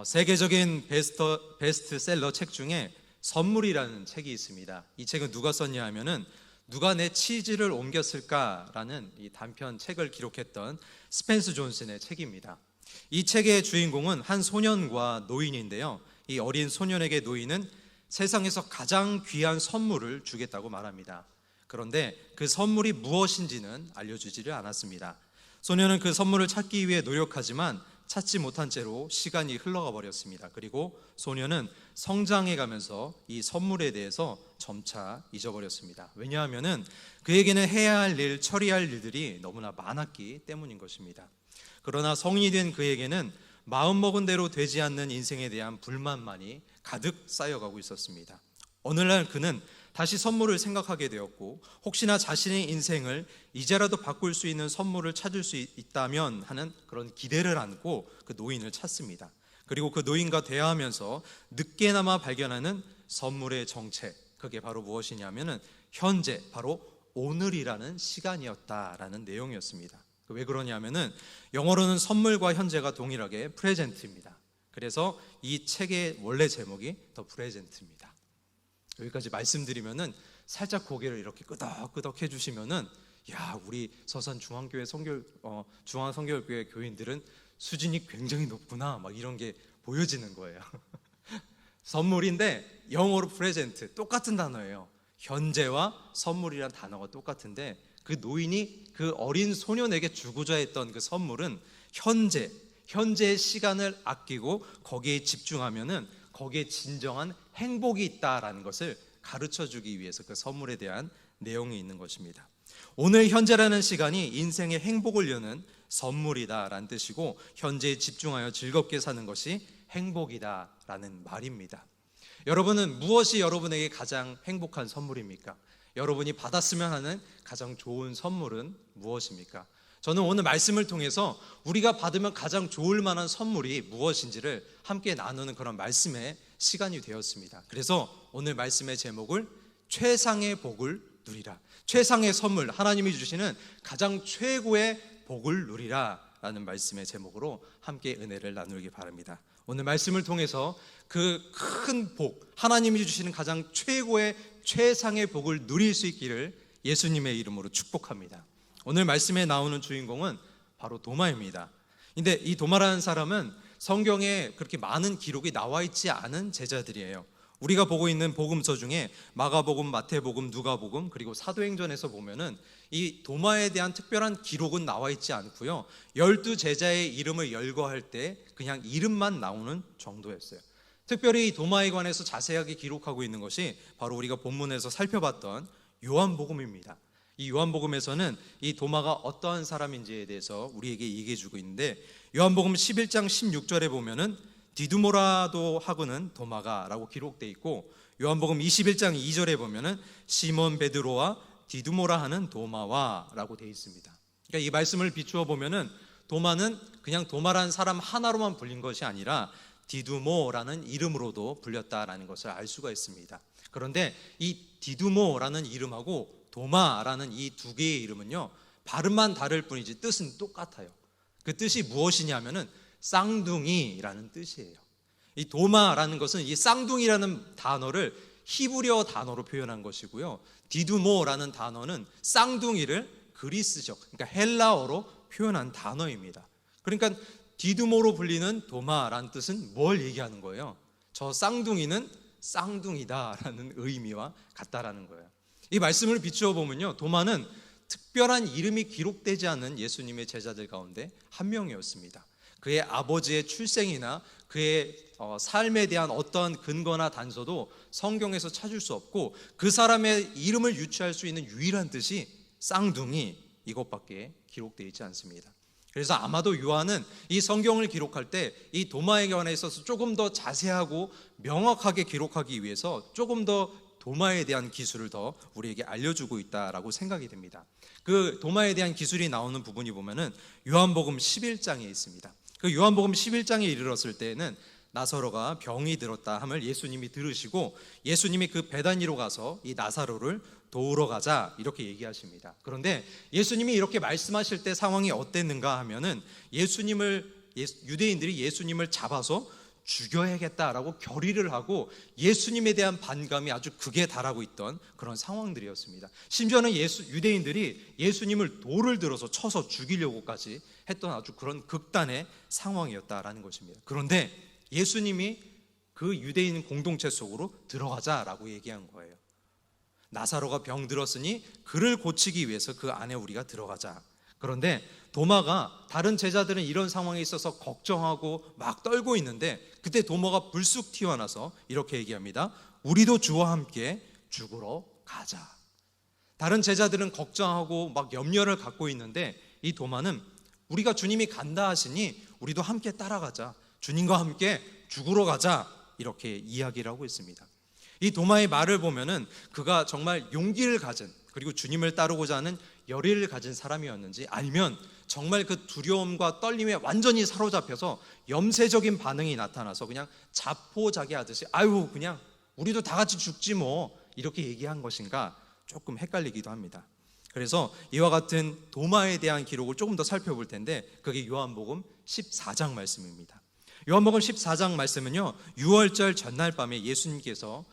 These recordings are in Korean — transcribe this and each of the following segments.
세계적인 베스트셀러 책 중에 선물이라는 책이 있습니다. 이 책은 누가 썼냐 하면은 누가 내 치즈를 옮겼을까라는 이 단편 책을 기록했던 스펜스 존슨의 책입니다. 이 책의 주인공은 한 소년과 노인인데요. 이 어린 소년에게 노인은 세상에서 가장 귀한 선물을 주겠다고 말합니다. 그런데 그 선물이 무엇인지는 알려주지를 않았습니다. 소년은 그 선물을 찾기 위해 노력하지만 찾지 못한 채로 시간이 흘러가 버렸습니다. 그리고 소년은 성장해 가면서 이 선물에 대해서 점차 잊어버렸습니다. 왜냐하면은 그에게는 해야 할 일, 처리할 일들이 너무나 많았기 때문인 것입니다. 그러나 성인이 된 그에게는 마음먹은 대로 되지 않는 인생에 대한 불만만이 가득 쌓여가고 있었습니다. 어느 날 그는 다시 선물을 생각하게 되었고, 혹시나 자신의 인생을 이제라도 바꿀 수 있는 선물을 찾을 수 있다면 하는 그런 기대를 안고 그 노인을 찾습니다. 그리고 그 노인과 대화하면서 늦게나마 발견하는 선물의 정체, 그게 바로 무엇이냐면은 현재, 바로 오늘이라는 시간이었다라는 내용이었습니다. 왜 그러냐면은 영어로는 선물과 현재가 동일하게 프레젠트입니다. 그래서 이 책의 원래 제목이 더 프레젠트입니다. 여기까지 말씀드리면은 살짝 고개를 이렇게 끄덕끄덕 해주시면은, 야, 우리 서산 중앙교회 중앙성결교회 교인들은 수준이 굉장히 높구나, 막 이런 게 보여지는 거예요. 선물인데 영어로 프레젠트, 똑같은 단어예요. 현재와 선물이란 단어가 똑같은데, 그 노인이 그 어린 소년에게 주고자 했던 그 선물은 현재의 시간을 아끼고 거기에 집중하면은 거기에 진정한 행복이 있다라는 것을 가르쳐 주기 위해서 그 선물에 대한 내용이 있는 것입니다. 오늘 현재라는 시간이 인생의 행복을 여는 선물이다라는 뜻이고, 현재에 집중하여 즐겁게 사는 것이 행복이다라는 말입니다. 여러분은 무엇이 여러분에게 가장 행복한 선물입니까? 여러분이 받았으면 하는 가장 좋은 선물은 무엇입니까? 저는 오늘 말씀을 통해서 우리가 받으면 가장 좋을 만한 선물이 무엇인지를 함께 나누는 그런 말씀의 시간이 되었습니다. 그래서 오늘 말씀의 제목을 최상의 복을 누리라, 최상의 선물, 하나님이 주시는 가장 최고의 복을 누리라 라는 말씀의 제목으로 함께 은혜를 나누기 바랍니다. 오늘 말씀을 통해서 그 큰 복, 하나님이 주시는 가장 최고의 최상의 복을 누릴 수 있기를 예수님의 이름으로 축복합니다. 오늘 말씀에 나오는 주인공은 바로 도마입니다. 근데 이 도마라는 사람은 성경에 그렇게 많은 기록이 나와 있지 않은 제자들이에요. 우리가 보고 있는 복음서 중에 마가복음, 마태복음, 누가복음, 그리고 사도행전에서 보면은 이 도마에 대한 특별한 기록은 나와 있지 않고요, 12제자의 이름을 열거할 때 그냥 이름만 나오는 정도였어요. 특별히 이 도마에 관해서 자세하게 기록하고 있는 것이 바로 우리가 본문에서 살펴봤던 요한복음입니다. 이 요한복음에서는 이 도마가 어떠한 사람인지에 대해서 우리에게 얘기해 주고 있는데, 요한복음 11장 16절에 보면은 디두모라도 하고는 도마가 라고 기록되어 있고, 요한복음 21장 2절에 보면은 시몬 베드로와 디두모라 하는 도마와 라고 되어 있습니다. 그러니까 이 말씀을 비추어 보면은 도마는 그냥 도마라는 사람 하나로만 불린 것이 아니라 디두모라는 이름으로도 불렸다라는 것을 알 수가 있습니다. 그런데 이 디두모라는 이름하고 도마라는 이 두 개의 이름은요, 발음만 다를 뿐이지 뜻은 똑같아요. 그 뜻이 무엇이냐면은 쌍둥이라는 뜻이에요. 이 도마라는 것은 이 쌍둥이라는 단어를 히브리어 단어로 표현한 것이고요, 디두모라는 단어는 쌍둥이를 그리스적, 그러니까 헬라어로 표현한 단어입니다. 그러니까 디두모로 불리는 도마라는 뜻은 뭘 얘기하는 거예요? 저 쌍둥이는 쌍둥이다라는 의미와 같다라는 거예요. 이 말씀을 비추어 보면요, 도마는 특별한 이름이 기록되지 않은 예수님의 제자들 가운데 한 명이었습니다. 그의 아버지의 출생이나 그의 삶에 대한 어떤 근거나 단서도 성경에서 찾을 수 없고, 그 사람의 이름을 유추할 수 있는 유일한 뜻이 쌍둥이, 이것밖에 기록되어 있지 않습니다. 그래서 아마도 요한은 이 성경을 기록할 때 이 도마에 관해 있어서 조금 더 자세하고 명확하게 기록하기 위해서 조금 더 도마에 대한 기술을 더 우리에게 알려주고 있다라고 생각이 됩니다. 그 도마에 대한 기술이 나오는 부분이 보면은 요한복음 11장에 있습니다. 그 요한복음 11장에 이르렀을 때에는 나사로가 병이 들었다 함을 예수님이 들으시고, 예수님이 그 베다니로 가서 이 나사로를 도우러 가자 이렇게 얘기하십니다. 그런데 예수님이 이렇게 말씀하실 때 상황이 어땠는가 하면은 유대인들이 예수님을 잡아서 죽여야겠다라고 결의를 하고 예수님에 대한 반감이 아주 극에 달하고 있던 그런 상황들이었습니다. 심지어는 유대인들이 예수님을 돌을 들어서 쳐서 죽이려고까지 했던 아주 그런 극단의 상황이었다라는 것입니다. 그런데 예수님이 그 유대인 공동체 속으로 들어가자라고 얘기한 거예요. 나사로가 병들었으니 그를 고치기 위해서 그 안에 우리가 들어가자. 그런데 도마가, 다른 제자들은 이런 상황에 있어서 걱정하고 막 떨고 있는데 그때 도마가 불쑥 튀어나와서 이렇게 얘기합니다. 우리도 주와 함께 죽으러 가자. 다른 제자들은 걱정하고 막 염려를 갖고 있는데 이 도마는 우리가 주님이 간다 하시니 우리도 함께 따라가자. 주님과 함께 죽으러 가자. 이렇게 이야기를 하고 있습니다. 이 도마의 말을 보면은 그가 정말 용기를 가진, 그리고 주님을 따르고자 하는 열의를 가진 사람이었는지, 아니면 정말 그 두려움과 떨림에 완전히 사로잡혀서 염세적인 반응이 나타나서 그냥 자포자기하듯이 아유 그냥 우리도 다 같이 죽지 뭐 이렇게 얘기한 것인가 조금 헷갈리기도 합니다. 그래서 이와 같은 도마에 대한 기록을 조금 더 살펴볼 텐데 그게 요한복음 14장 말씀입니다. 요한복음 14장 말씀은요, 유월절 전날 밤에 예수님께서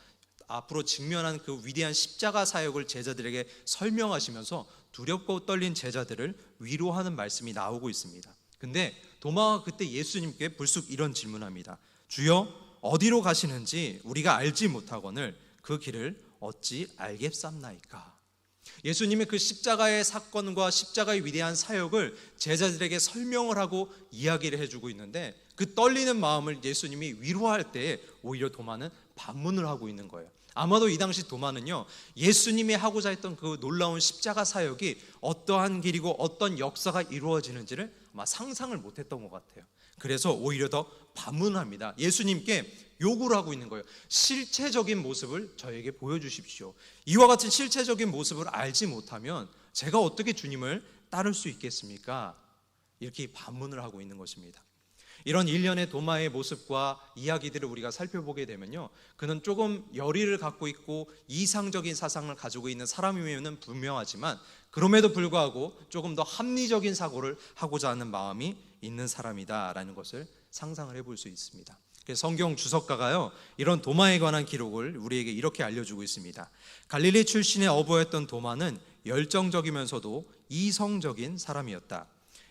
앞으로 직면한 그 위대한 십자가 사역을 제자들에게 설명하시면서 두렵고 떨린 제자들을 위로하는 말씀이 나오고 있습니다. 근데 도마가 그때 예수님께 불쑥 이런 질문합니다. 주여, 어디로 가시는지 우리가 알지 못하거늘 그 길을 어찌 알겠삼나이까. 예수님의 그 십자가의 사건과 십자가의 위대한 사역을 제자들에게 설명을 하고 이야기를 해주고 있는데 그 떨리는 마음을 예수님이 위로할 때 오히려 도마는 반문을 하고 있는 거예요. 아마도 이 당시 도마는요, 예수님이 하고자 했던 그 놀라운 십자가 사역이 어떠한 길이고 어떤 역사가 이루어지는지를 아마 상상을 못했던 것 같아요. 그래서 오히려 더 반문합니다. 예수님께 요구를 하고 있는 거예요. 실체적인 모습을 저에게 보여주십시오. 이와 같은 실체적인 모습을 알지 못하면 제가 어떻게 주님을 따를 수 있겠습니까? 이렇게 반문을 하고 있는 것입니다. 이런 일련의 도마의 모습과 이야기들을 우리가 살펴보게 되면요, 그는 조금 열의를 갖고 있고 이상적인 사상을 가지고 있는 사람이면 분명하지만 그럼에도 불구하고 조금 더 합리적인 사고를 하고자 하는 마음이 있는 사람이다라는 것을 상상을 해볼 수 있습니다. 그래서 성경 주석가가요, 이런 도마에 관한 기록을 우리에게 이렇게 알려주고 있습니다. 갈릴리 출신의 어부였던 도마는 열정적이면서도 이성적인 사람이었다.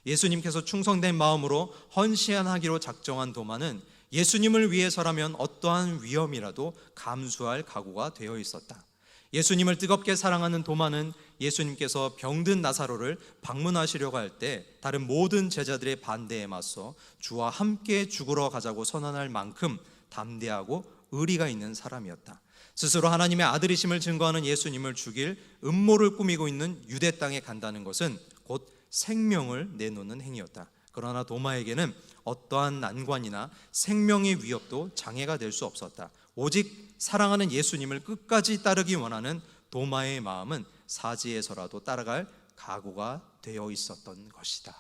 예수님께서 충성된 마음으로 헌신하기로 작정한 도마는 예수님을 위해서라면 어떠한 위험이라도 감수할 각오가 되어 있었다. 예수님을 뜨겁게 사랑하는 도마는 예수님께서 병든 나사로를 방문하시려고 할 때 다른 모든 제자들의 반대에 맞서 주와 함께 죽으러 가자고 선언할 만큼 담대하고 의리가 있는 사람이었다. 스스로 하나님의 아들이심을 증거하는 예수님을 죽일 음모를 꾸미고 있는 유대 땅에 간다는 것은 곧 생명을 내놓는 행위였다. 그러나 도마에게는 어떠한 난관이나 생명의 위협도 장애가 될 수 없었다. 오직 사랑하는 예수님을 끝까지 따르기 원하는 도마의 마음은 사지에서라도 따라갈 각오가 되어 있었던 것이다.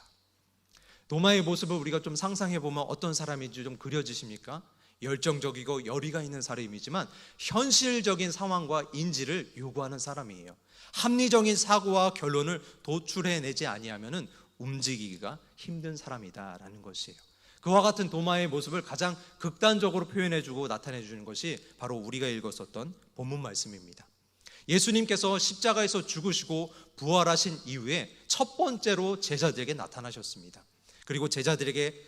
도마의 모습을 우리가 좀 상상해 보면 어떤 사람인지 좀 그려지십니까? 열정적이고 열의가 있는 사람이지만 현실적인 상황과 인지를 요구하는 사람이에요. 합리적인 사고와 결론을 도출해내지 아니하면은 움직이기가 힘든 사람이다라는 것이에요. 그와 같은 도마의 모습을 가장 극단적으로 표현해주고 나타내주는 것이 바로 우리가 읽었었던 본문 말씀입니다. 예수님께서 십자가에서 죽으시고 부활하신 이후에 첫 번째로 제자들에게 나타나셨습니다. 그리고 제자들에게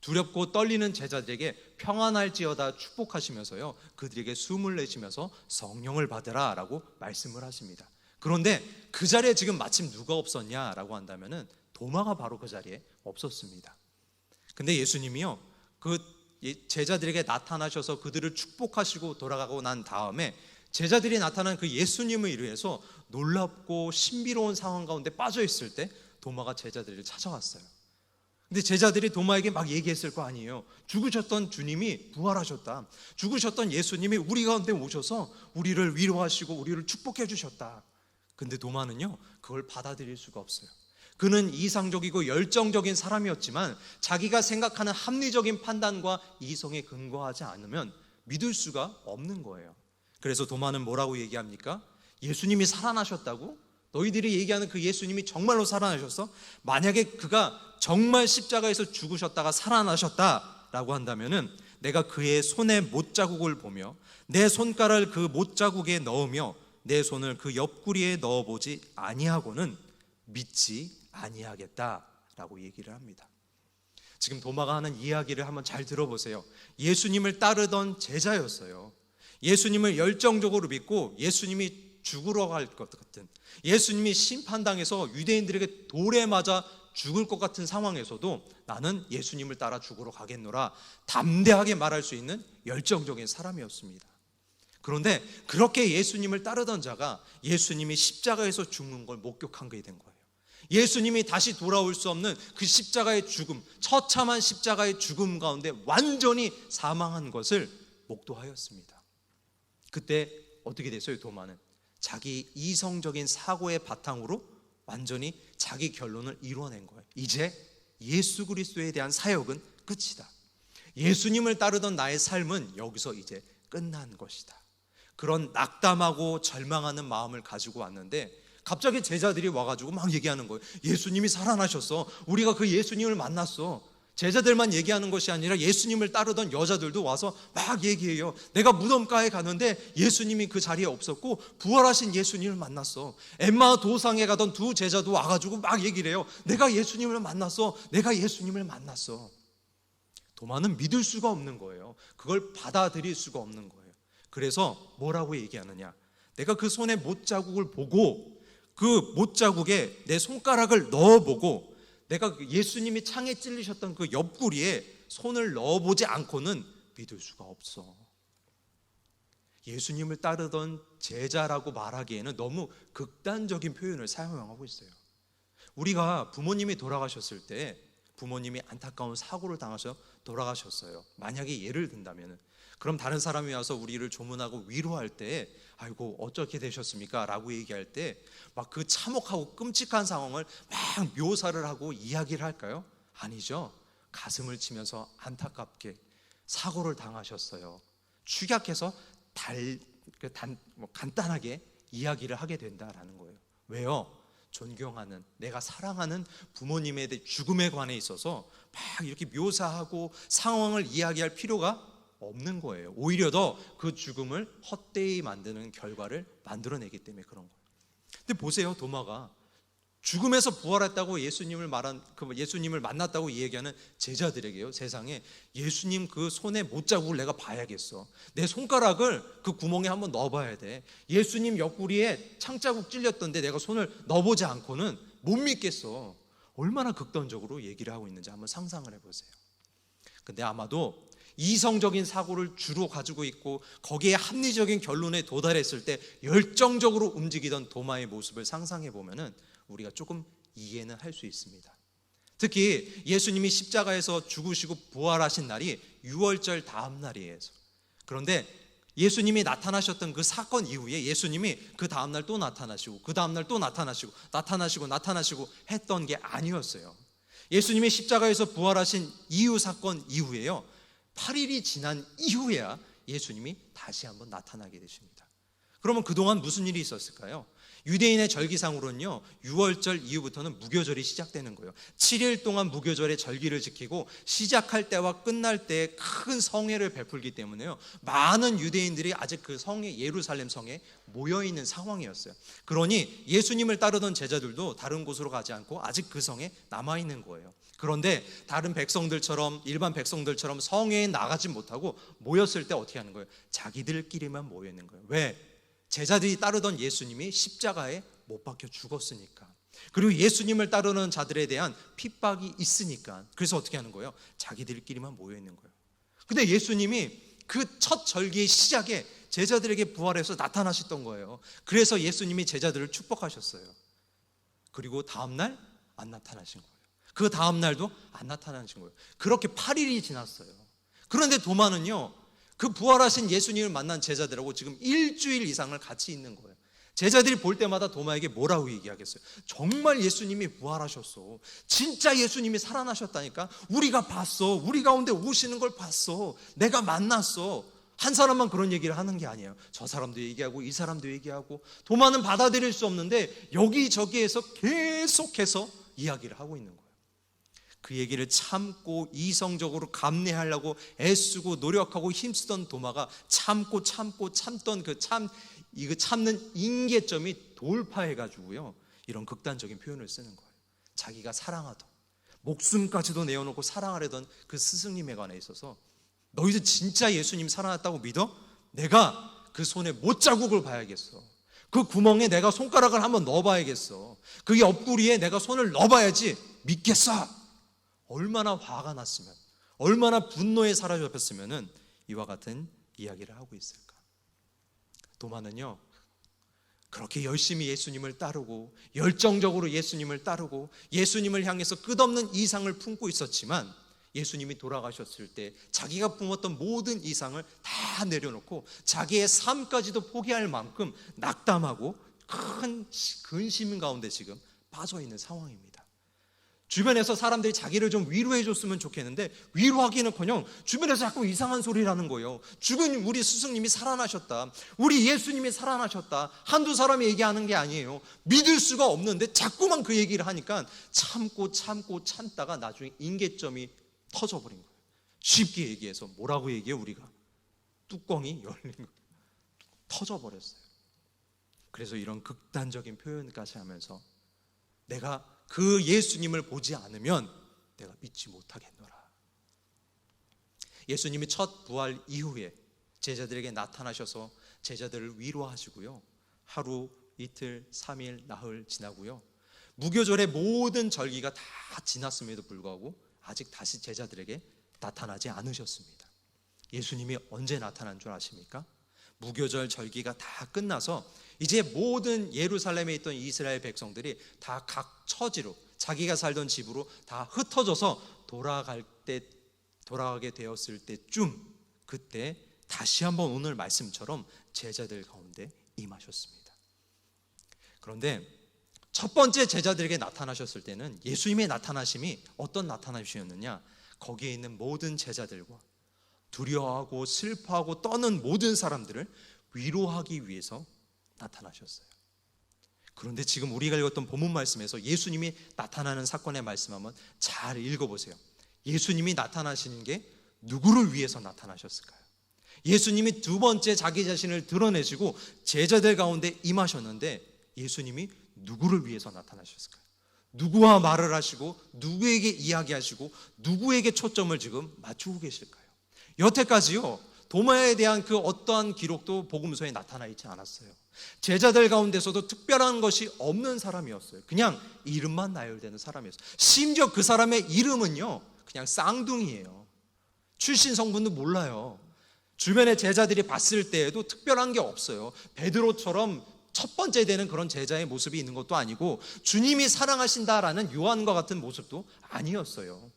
두렵고 떨리는 제자들에게 평안할지어다 축복하시면서요, 그들에게 숨을 내쉬면서 성령을 받으라 라고 말씀을 하십니다. 그런데 그 자리에 지금 마침 누가 없었냐라고 한다면은 도마가 바로 그 자리에 없었습니다. 근데 예수님이요, 그 제자들에게 나타나셔서 그들을 축복하시고 돌아가고 난 다음에 제자들이 나타난 그 예수님을 위해서 놀랍고 신비로운 상황 가운데 빠져 있을 때 도마가 제자들을 찾아왔어요. 근데 제자들이 도마에게 막 얘기했을 거 아니에요. 죽으셨던 주님이 부활하셨다. 죽으셨던 예수님이 우리 가운데 오셔서 우리를 위로하시고 우리를 축복해 주셨다. 근데 도마는요, 그걸 받아들일 수가 없어요. 그는 이상적이고 열정적인 사람이었지만 자기가 생각하는 합리적인 판단과 이성에 근거하지 않으면 믿을 수가 없는 거예요. 그래서 도마는 뭐라고 얘기합니까? 예수님이 살아나셨다고? 너희들이 얘기하는 그 예수님이 정말로 살아나셨어? 만약에 그가 정말 십자가에서 죽으셨다가 살아나셨다, 라고 한다면은 내가 그의 손의 못자국을 보며 내 손가락을 그 못자국에 넣으며 내 손을 그 옆구리에 넣어보지 아니하고는 믿지 아니하겠다라고 얘기를 합니다. 지금 도마가 하는 이야기를 한번 잘 들어보세요. 예수님을 따르던 제자였어요. 예수님을 열정적으로 믿고 예수님이 죽으러 갈 것 같은, 예수님이 심판당해서 유대인들에게 돌에 맞아 죽을 것 같은 상황에서도 나는 예수님을 따라 죽으러 가겠노라 담대하게 말할 수 있는 열정적인 사람이었습니다. 그런데 그렇게 예수님을 따르던 자가 예수님이 십자가에서 죽는 걸 목격하게 된 거예요. 예수님이 다시 돌아올 수 없는 그 십자가의 죽음, 처참한 십자가의 죽음 가운데 완전히 사망한 것을 목도하였습니다. 그때 어떻게 됐어요? 도마는 자기 이성적인 사고의 바탕으로 완전히 자기 결론을 이루어낸 거예요. 이제 예수 그리스도에 대한 사역은 끝이다. 예수님을 따르던 나의 삶은 여기서 이제 끝난 것이다. 그런 낙담하고 절망하는 마음을 가지고 왔는데 갑자기 제자들이 와가지고 막 얘기하는 거예요. 예수님이 살아나셨어. 우리가 그 예수님을 만났어. 제자들만 얘기하는 것이 아니라 예수님을 따르던 여자들도 와서 막 얘기해요. 내가 무덤가에 갔는데 예수님이 그 자리에 없었고 부활하신 예수님을 만났어. 엠마 도상에 가던 두 제자도 와가지고 막 얘기를 해요. 내가 예수님을 만났어. 내가 예수님을 만났어. 도마는 믿을 수가 없는 거예요. 그걸 받아들일 수가 없는 거예요. 그래서 뭐라고 얘기하느냐, 내가 그 손에 못자국을 보고 그 못자국에 내 손가락을 넣어보고 내가 예수님이 창에 찔리셨던 그 옆구리에 손을 넣어보지 않고는 믿을 수가 없어. 예수님을 따르던 제자라고 말하기에는 너무 극단적인 표현을 사용하고 있어요. 우리가 부모님이 돌아가셨을 때 부모님이 안타까운 사고를 당하셔 돌아가셨어요. 만약에 예를 든다면 그럼 다른 사람이 와서 우리를 조문하고 위로할 때 아이고 어떻게 되셨습니까? 라고 얘기할 때 막 그 참혹하고 끔찍한 상황을 막 묘사를 하고 이야기를 할까요? 아니죠. 가슴을 치면서 안타깝게 사고를 당하셨어요. 축약해서 간단하게 이야기를 하게 된다라는 거예요. 왜요? 존경하는, 내가 사랑하는 부모님에 대해 죽음에 관해 있어서 막 이렇게 묘사하고 상황을 이야기할 필요가 없는 거예요. 오히려 더 그 죽음을 헛되이 만드는 결과를 만들어내기 때문에 그런 거예요. 근데 보세요, 도마가 죽음에서 부활했다고 예수님을 만났다고 얘기하는 제자들에게요, 세상에 예수님 그 손에 못자국을 내가 봐야겠어. 내 손가락을 그 구멍에 한번 넣어봐야 돼. 예수님 옆구리에 창자국 찔렸던데 내가 손을 넣어보지 않고는 못 믿겠어. 얼마나 극단적으로 얘기를 하고 있는지 한번 상상을 해보세요. 근데 아마도 이성적인 사고를 주로 가지고 있고 거기에 합리적인 결론에 도달했을 때 열정적으로 움직이던 도마의 모습을 상상해 보면은 우리가 조금 이해는 할 수 있습니다. 특히 예수님이 십자가에서 죽으시고 부활하신 날이 유월절 다음 날이에요. 그런데 예수님이 나타나셨던 그 사건 이후에 예수님이 그 다음 날 또 나타나시고 그 다음 날 또 나타나시고 했던 게 아니었어요. 예수님이 십자가에서 부활하신 이후 사건 이후에요, 8일이 지난 이후에야 예수님이 다시 한번 나타나게 되십니다. 그러면 그동안 무슨 일이 있었을까요? 유대인의 절기상으로는요, 유월절 이후부터는 무교절이 시작되는 거예요. 7일 동안 무교절의 절기를 지키고 시작할 때와 끝날 때에 큰 성회를 베풀기 때문에요, 많은 유대인들이 아직 그 성에, 예루살렘 성에 모여있는 상황이었어요. 그러니 예수님을 따르던 제자들도 다른 곳으로 가지 않고 아직 그 성에 남아있는 거예요. 그런데 다른 백성들처럼, 일반 백성들처럼 성회에 나가지 못하고 모였을 때 어떻게 하는 거예요? 자기들끼리만 모여 있는 거예요. 왜? 제자들이 따르던 예수님이 십자가에 못 박혀 죽었으니까. 그리고 예수님을 따르는 자들에 대한 핍박이 있으니까. 그래서 어떻게 하는 거예요? 자기들끼리만 모여 있는 거예요. 근데 예수님이 그 첫 절기의 시작에 제자들에게 부활해서 나타나셨던 거예요. 그래서 예수님이 제자들을 축복하셨어요. 그리고 다음 날 안 나타나신 거예요. 그 다음 날도 안 나타나신 거예요. 그렇게 8일이 지났어요. 그런데 도마는요, 그 부활하신 예수님을 만난 제자들하고 지금 일주일 이상을 같이 있는 거예요. 제자들이 볼 때마다 도마에게 뭐라고 얘기하겠어요? 정말 예수님이 부활하셨어. 진짜 예수님이 살아나셨다니까. 우리가 봤어. 우리 가운데 오시는 걸 봤어. 내가 만났어. 한 사람만 그런 얘기를 하는 게 아니에요. 저 사람도 얘기하고 이 사람도 얘기하고. 도마는 받아들일 수 없는데 여기저기에서 계속해서 이야기를 하고 있는 거예요. 그 얘기를 참고 이성적으로 감내하려고 애쓰고 노력하고 힘쓰던 도마가 참고 참던 이거 참는 임계점이 돌파해가지고요, 이런 극단적인 표현을 쓰는 거예요. 자기가 사랑하던, 목숨까지도 내어놓고 사랑하려던 그 스승님에 관해 있어서, 너희들 진짜 예수님 사랑했다고 믿어? 내가 그 손에 못자국을 봐야겠어. 그 구멍에 내가 손가락을 한번 넣어봐야겠어. 그 옆구리에 내가 손을 넣어봐야지 믿겠어. 얼마나 화가 났으면, 얼마나 분노에 사로잡혔으면 이와 같은 이야기를 하고 있을까. 도마는요, 그렇게 열심히 예수님을 따르고 열정적으로 예수님을 따르고 예수님을 향해서 끝없는 이상을 품고 있었지만, 예수님이 돌아가셨을 때 자기가 품었던 모든 이상을 다 내려놓고 자기의 삶까지도 포기할 만큼 낙담하고 큰 근심 가운데 지금 빠져있는 상황입니다. 주변에서 사람들이 자기를 좀 위로해 줬으면 좋겠는데 위로하기는커녕 주변에서 자꾸 이상한 소리를 하는 거예요. 죽은 우리 스승님이 살아나셨다, 우리 예수님이 살아나셨다, 한두 사람이 얘기하는 게 아니에요. 믿을 수가 없는데 자꾸만 그 얘기를 하니까 참다가 나중에 임계점이 터져버린 거예요. 쉽게 얘기해서 뭐라고 얘기해요? 우리가 뚜껑이 열린 거예요. 터져버렸어요. 그래서 이런 극단적인 표현까지 하면서 내가 그 예수님을 보지 않으면 내가 믿지 못하겠노라. 예수님이 첫 부활 이후에 제자들에게 나타나셔서 제자들을 위로하시고요, 하루, 이틀, 3일, 나흘 지나고요, 무교절의 모든 절기가 다 지났음에도 불구하고 아직 다시 제자들에게 나타나지 않으셨습니다. 예수님이 언제 나타난 줄 아십니까? 무교절 절기가 다 끝나서 이제 모든 예루살렘에 있던 이스라엘 백성들이 다 각 처지로, 자기가 살던 집으로 다 흩어져서 돌아가게 되었을 때쯤, 그때 다시 한번 오늘 말씀처럼 제자들 가운데 임하셨습니다. 그런데 첫 번째 제자들에게 나타나셨을 때는 예수님의 나타나심이 어떤 나타나심이었느냐, 거기에 있는 모든 제자들과 두려워하고 슬퍼하고 떠는 모든 사람들을 위로하기 위해서 나타나셨어요. 그런데 지금 우리가 읽었던 본문 말씀에서 예수님이 나타나는 사건의 말씀 한번 잘 읽어보세요. 예수님이 나타나시는 게 누구를 위해서 나타나셨을까요? 예수님이 두 번째 자기 자신을 드러내시고 제자들 가운데 임하셨는데 예수님이 누구를 위해서 나타나셨을까요? 누구와 말을 하시고 누구에게 이야기하시고 누구에게 초점을 지금 맞추고 계실까요? 여태까지요, 도마에 대한 그 어떠한 기록도 복음서에 나타나 있지 않았어요. 제자들 가운데서도 특별한 것이 없는 사람이었어요. 그냥 이름만 나열되는 사람이었어요. 심지어 그 사람의 이름은요, 그냥 쌍둥이에요. 출신 성분도 몰라요. 주변의 제자들이 봤을 때에도 특별한 게 없어요. 베드로처럼 첫 번째 되는 그런 제자의 모습이 있는 것도 아니고 주님이 사랑하신다라는 요한과 같은 모습도 아니었어요.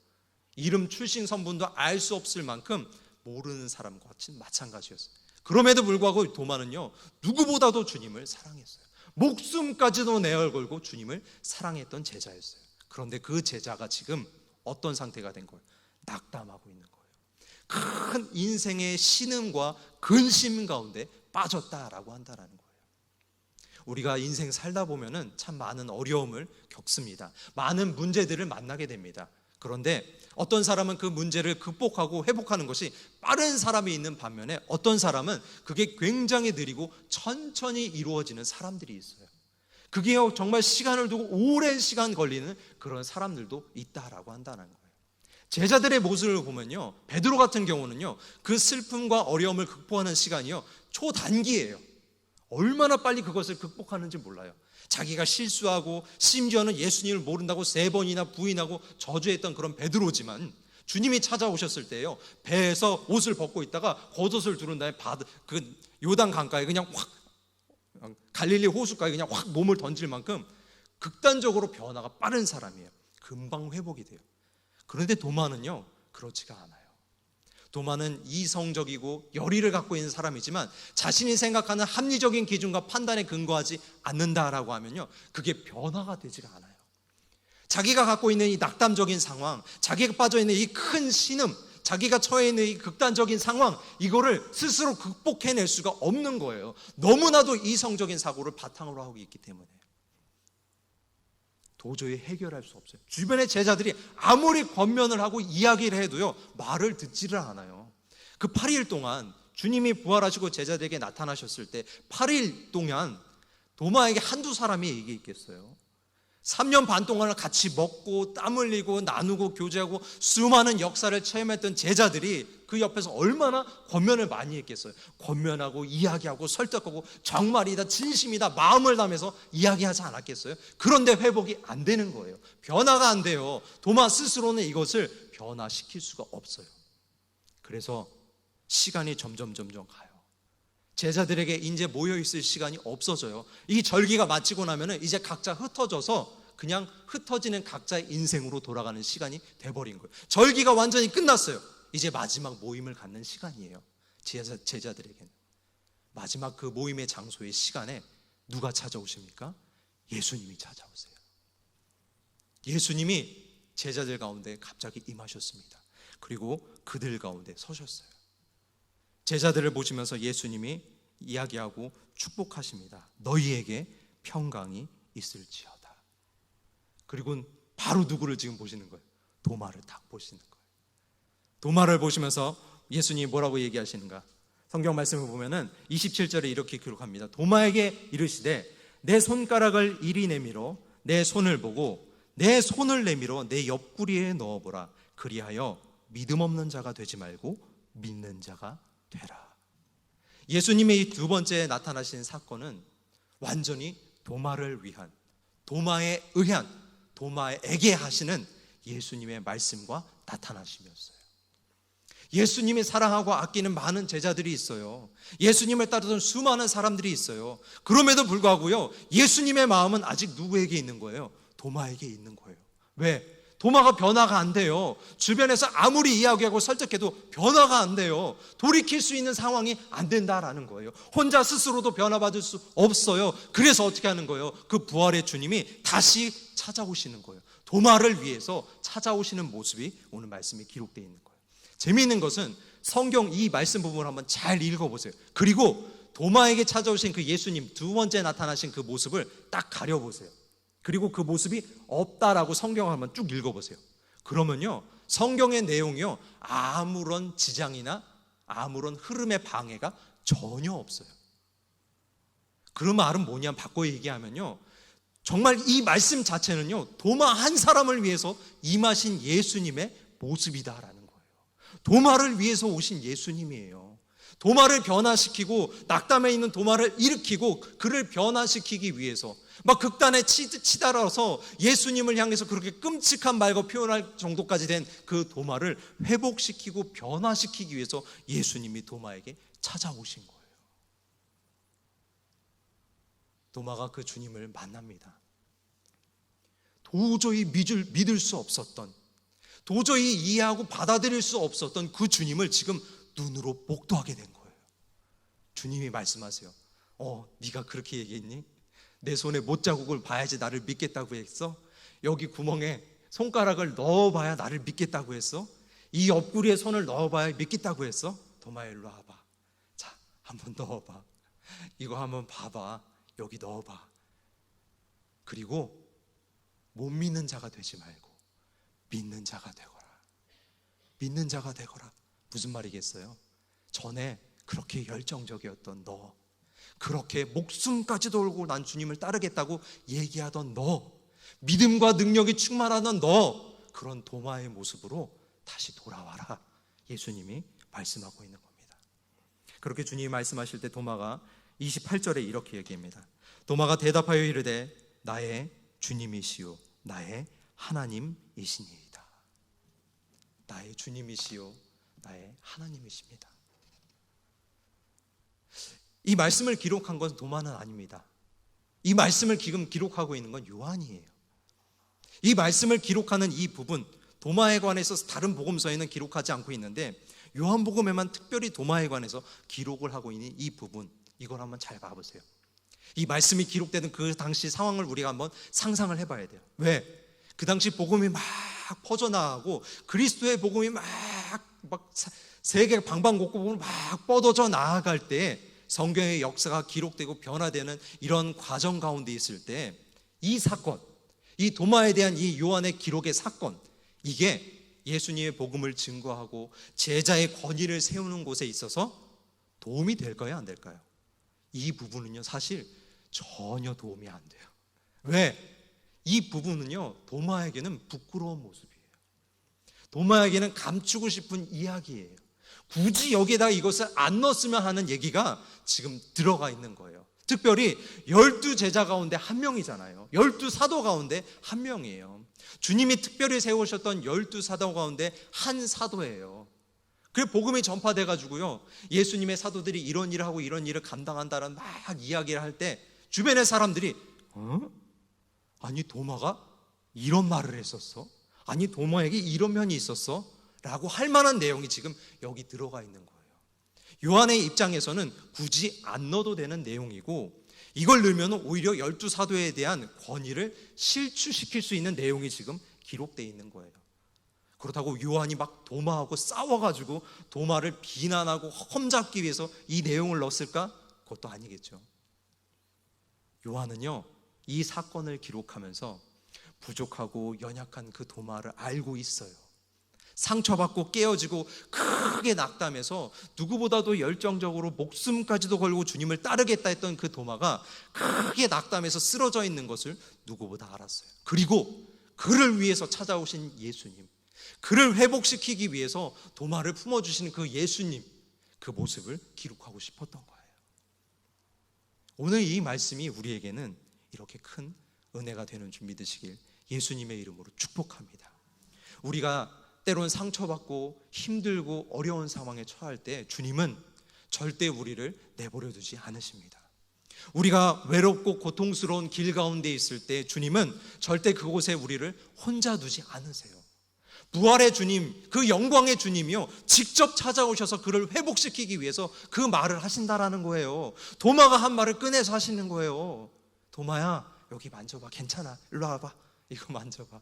이름, 출신 성분도 알 수 없을 만큼 모르는 사람과 같이 마찬가지였어요. 그럼에도 불구하고 도마는요, 누구보다도 주님을 사랑했어요. 목숨까지도 내걸고 주님을 사랑했던 제자였어요. 그런데 그 제자가 지금 어떤 상태가 된 거예요? 낙담하고 있는 거예요. 큰 인생의 신음과 근심 가운데 빠졌다라고 한다는 거예요. 우리가 인생 살다 보면은 참 많은 어려움을 겪습니다. 많은 문제들을 만나게 됩니다. 그런데 어떤 사람은 그 문제를 극복하고 회복하는 것이 빠른 사람이 있는 반면에 어떤 사람은 그게 굉장히 느리고 천천히 이루어지는 사람들이 있어요. 그게 정말 시간을 두고 오랜 시간 걸리는 그런 사람들도 있다라고 한다는 거예요. 제자들의 모습을 보면요, 베드로 같은 경우는요, 그 슬픔과 어려움을 극복하는 시간이요, 초단기예요. 얼마나 빨리 그것을 극복하는지 몰라요. 자기가 실수하고 심지어는 예수님을 모른다고 3번이나 부인하고 저주했던 그런 베드로지만 주님이 찾아오셨을 때요, 배에서 옷을 벗고 있다가 겉옷을 두른 다음에 그 요단 강가에 그냥 확, 갈릴리 호수가에 그냥 확 몸을 던질 만큼 극단적으로 변화가 빠른 사람이에요. 금방 회복이 돼요. 그런데 도마는요, 그렇지가 않아요. 도마는 이성적이고 열의를 갖고 있는 사람이지만 자신이 생각하는 합리적인 기준과 판단에 근거하지 않는다라고 하면요, 그게 변화가 되지가 않아요. 자기가 갖고 있는 이 낙담적인 상황, 자기가 빠져 있는 이 큰 신음, 자기가 처해 있는 이 극단적인 상황, 이거를 스스로 극복해낼 수가 없는 거예요. 너무나도 이성적인 사고를 바탕으로 하고 있기 때문에. 도저히 해결할 수 없어요. 주변의 제자들이 아무리 권면을 하고 이야기를 해도요, 말을 듣지를 않아요. 그 8일 동안 주님이 부활하시고 제자들에게 나타나셨을 때 8일 동안 도마에게 한두 사람이 얘기했겠어요? 3년 반 동안을 같이 먹고 땀 흘리고 나누고 교제하고 수많은 역사를 체험했던 제자들이 그 옆에서 얼마나 권면을 많이 했겠어요. 권면하고 이야기하고 설득하고 정말이다, 진심이다, 마음을 담아서 이야기하지 않았겠어요? 그런데 회복이 안 되는 거예요. 변화가 안 돼요. 도마 스스로는 이것을 변화시킬 수가 없어요. 그래서 시간이 점점 가요. 제자들에게 이제 모여있을 시간이 없어져요. 이 절기가 마치고 나면 이제 각자 흩어져서 그냥 흩어지는 각자의 인생으로 돌아가는 시간이 돼버린 거예요. 절기가 완전히 끝났어요. 이제 마지막 모임을 갖는 시간이에요. 제자들에게는. 마지막 그 모임의 장소의 시간에 누가 찾아오십니까? 예수님이 찾아오세요. 예수님이 제자들 가운데 갑자기 임하셨습니다. 그리고 그들 가운데 서셨어요. 제자들을 보시면서 예수님이 이야기하고 축복하십니다. 너희에게 평강이 있을지어다. 그리고 바로 누구를 지금 보시는 거예요? 도마를 딱 보시는 거예요. 도마를 보시면서 예수님이 뭐라고 얘기하시는가? 성경 말씀을 보면은 27절에 이렇게 기록합니다. 도마에게 이르시되 내 손가락을 이리 내밀어 내 손을 보고 내 손을 내밀어 내 옆구리에 넣어보라. 그리하여 믿음 없는 자가 되지 말고 믿는 자가 되라. 예수님의 이 두 번째 나타나신 사건은 완전히 도마를 위한, 도마에 의한, 도마에게 하시는 예수님의 말씀과 나타나심이었어요. 예수님이 사랑하고 아끼는 많은 제자들이 있어요. 예수님을 따르던 수많은 사람들이 있어요. 그럼에도 불구하고요, 예수님의 마음은 아직 누구에게 있는 거예요? 도마에게 있는 거예요. 왜? 도마가 변화가 안 돼요. 주변에서 아무리 이야기하고 설득해도 변화가 안 돼요. 돌이킬 수 있는 상황이 안 된다라는 거예요. 혼자 스스로도 변화받을 수 없어요. 그래서 어떻게 하는 거예요? 그 부활의 주님이 다시 찾아오시는 거예요. 도마를 위해서 찾아오시는 모습이 오늘 말씀에 기록되어 있는 거예요. 재미있는 것은 성경 이 말씀 부분을 한번 잘 읽어보세요. 그리고 도마에게 찾아오신 그 예수님 두 번째 나타나신 그 모습을 딱 가려보세요. 그리고 그 모습이 없다라고 성경을 한번 쭉 읽어보세요. 그러면요, 성경의 내용이요, 아무런 지장이나 아무런 흐름의 방해가 전혀 없어요. 그 말은 뭐냐 바꿔 얘기하면요, 정말 이 말씀 자체는요, 도마 한 사람을 위해서 임하신 예수님의 모습이다라는 거예요. 도마를 위해서 오신 예수님이에요. 도마를 변화시키고 낙담해 있는 도마를 일으키고 그를 변화시키기 위해서 막 극단에 치달아서 예수님을 향해서 그렇게 끔찍한 말과 표현할 정도까지 된 그 도마를 회복시키고 변화시키기 위해서 예수님이 도마에게 찾아오신 거예요. 도마가 그 주님을 만납니다. 도저히 믿을 수 없었던, 도저히 이해하고 받아들일 수 없었던 그 주님을 지금 눈으로 목도하게 된 거예요. 주님이 말씀하세요. 네가 그렇게 얘기했니? 내 손에 못자국을 봐야지 나를 믿겠다고 했어? 여기 구멍에 손가락을 넣어봐야 나를 믿겠다고 했어? 이 옆구리에 손을 넣어봐야 믿겠다고 했어? 도마에 일로 와봐. 자, 한번 넣어봐. 이거 한번 봐봐. 여기 넣어봐. 그리고 못 믿는 자가 되지 말고 믿는 자가 되거라. 믿는 자가 되거라. 무슨 말이겠어요? 전에 그렇게 열정적이었던 너, 그렇게 목숨까지 걸고 난 주님을 따르겠다고 얘기하던 너, 믿음과 능력이 충만하던 너, 그런 도마의 모습으로 다시 돌아와라. 예수님이 말씀하고 있는 겁니다. 그렇게 주님이 말씀하실 때 도마가 28절에 이렇게 얘기합니다. 도마가 대답하여 이르되 나의 주님이시요 나의 하나님이시니이다. 나의 주님이시요 나의 하나님이십니다. 이 말씀을 기록한 것은 도마는 아닙니다. 이 말씀을 지금 기록하고 있는 건 요한이에요. 이 말씀을 기록하는 이 부분, 도마에 관해서 다른 복음서에는 기록하지 않고 있는데 요한복음에만 특별히 도마에 관해서 기록을 하고 있는 이 부분, 이걸 한번 잘 봐보세요. 이 말씀이 기록되는 그 당시 상황을 우리가 한번 상상을 해봐야 돼요. 왜? 그 당시 복음이 막 퍼져나가고 그리스도의 복음이 막 세계 방방곡곡으로 막 뻗어져 나아갈 때 성경의 역사가 기록되고 변화되는 이런 과정 가운데 있을 때 이 사건, 이 도마에 대한 이 요한의 기록의 사건, 이게 예수님의 복음을 증거하고 제자의 권위를 세우는 곳에 있어서 도움이 될까요, 안 될까요? 이 부분은요, 사실 전혀 도움이 안 돼요. 왜? 이 부분은요, 도마에게는 부끄러운 모습이에요. 도마에게는 감추고 싶은 이야기예요. 굳이 여기에다 이것을 안 넣었으면 하는 얘기가 지금 들어가 있는 거예요. 특별히 12제자 가운데 한 명이잖아요. 12사도 가운데 한 명이에요. 주님이 특별히 세우셨던 12사도 가운데 한 사도예요. 그래 복음이 전파돼 가지고요, 예수님의 사도들이 이런 일을 하고 이런 일을 감당한다는 막 이야기를 할 때 주변의 사람들이 아니 도마가 이런 말을 했었어? 아니 도마에게 이런 면이 있었어? 라고 할 만한 내용이 지금 여기 들어가 있는 거예요. 요한의 입장에서는 굳이 안 넣어도 되는 내용이고, 이걸 넣으면 오히려 12사도에 대한 권위를 실추시킬 수 있는 내용이 지금 기록되어 있는 거예요. 그렇다고 요한이 막 도마하고 싸워가지고 도마를 비난하고 험잡기 위해서 이 내용을 넣었을까? 그것도 아니겠죠. 요한은요, 이 사건을 기록하면서 부족하고 연약한 그 도마를 알고 있어요. 상처받고 깨어지고 크게 낙담해서 누구보다도 열정적으로 목숨까지도 걸고 주님을 따르겠다 했던 그 도마가 크게 낙담해서 쓰러져 있는 것을 누구보다 알았어요. 그리고 그를 위해서 찾아오신 예수님, 그를 회복시키기 위해서 도마를 품어주시는 그 예수님, 그 모습을 기록하고 싶었던 거예요. 오늘 이 말씀이 우리에게는 이렇게 큰 은혜가 되는 줄 믿으시길 예수님의 이름으로 축복합니다. 우리가 때론 상처받고 힘들고 어려운 상황에 처할 때 주님은 절대 우리를 내버려 두지 않으십니다. 우리가 외롭고 고통스러운 길 가운데 있을 때 주님은 절대 그곳에 우리를 혼자 두지 않으세요. 부활의 주님, 그 영광의 주님이요, 직접 찾아오셔서 그를 회복시키기 위해서 그 말을 하신다라는 거예요. 도마가 한 말을 꺼내서 하시는 거예요. 도마야, 여기 만져봐. 괜찮아. 일로 와봐. 이거 만져봐.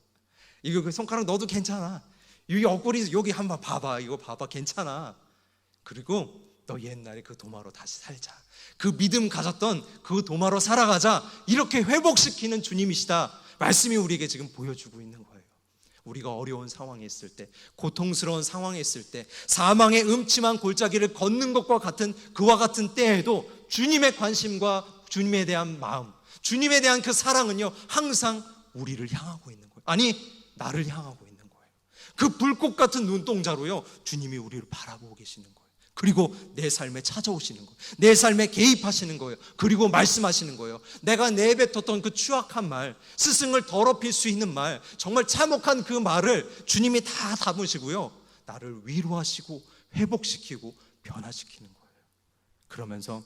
이거 그 손가락 넣어도 괜찮아. 여기 옆구리 여기 한번 봐봐. 이거 봐봐. 괜찮아. 그리고 너 옛날에 그 도마로 다시 살자. 그 믿음 가졌던 그 도마로 살아가자. 이렇게 회복시키는 주님이시다. 말씀이 우리에게 지금 보여주고 있는 거예요. 우리가 어려운 상황에 있을 때, 고통스러운 상황에 있을 때, 사망의 음침한 골짜기를 걷는 것과 같은 그와 같은 때에도 주님의 관심과 주님에 대한 마음, 주님에 대한 그 사랑은요, 항상 우리를 향하고 있는 거예요. 아니, 나를 향하고 있는 거예요. 그 불꽃 같은 눈동자로요, 주님이 우리를 바라보고 계시는 거예요. 그리고 내 삶에 찾아오시는 거예요. 내 삶에 개입하시는 거예요. 그리고 말씀하시는 거예요. 내가 내뱉었던 그 추악한 말, 스승을 더럽힐 수 있는 말, 정말 참혹한 그 말을 주님이 다 담으시고요, 나를 위로하시고 회복시키고 변화시키는 거예요. 그러면서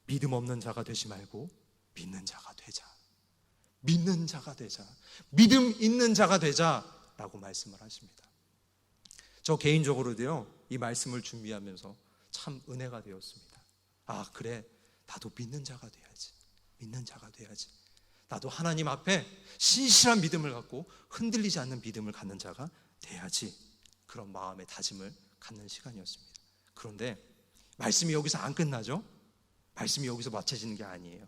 믿음 없는 자가 되지 말고 믿는 자가 되자. 믿는 자가 되자. 믿음 있는 자가 되자라고 말씀을 하십니다. 저 개인적으로도요, 이 말씀을 준비하면서 참 은혜가 되었습니다. 아, 그래, 나도 믿는 자가 돼야지. 믿는 자가 돼야지. 나도 하나님 앞에 신실한 믿음을 갖고 흔들리지 않는 믿음을 갖는 자가 돼야지. 그런 마음의 다짐을 갖는 시간이었습니다. 그런데 말씀이 여기서 안 끝나죠? 말씀이 여기서 마쳐지는 게 아니에요.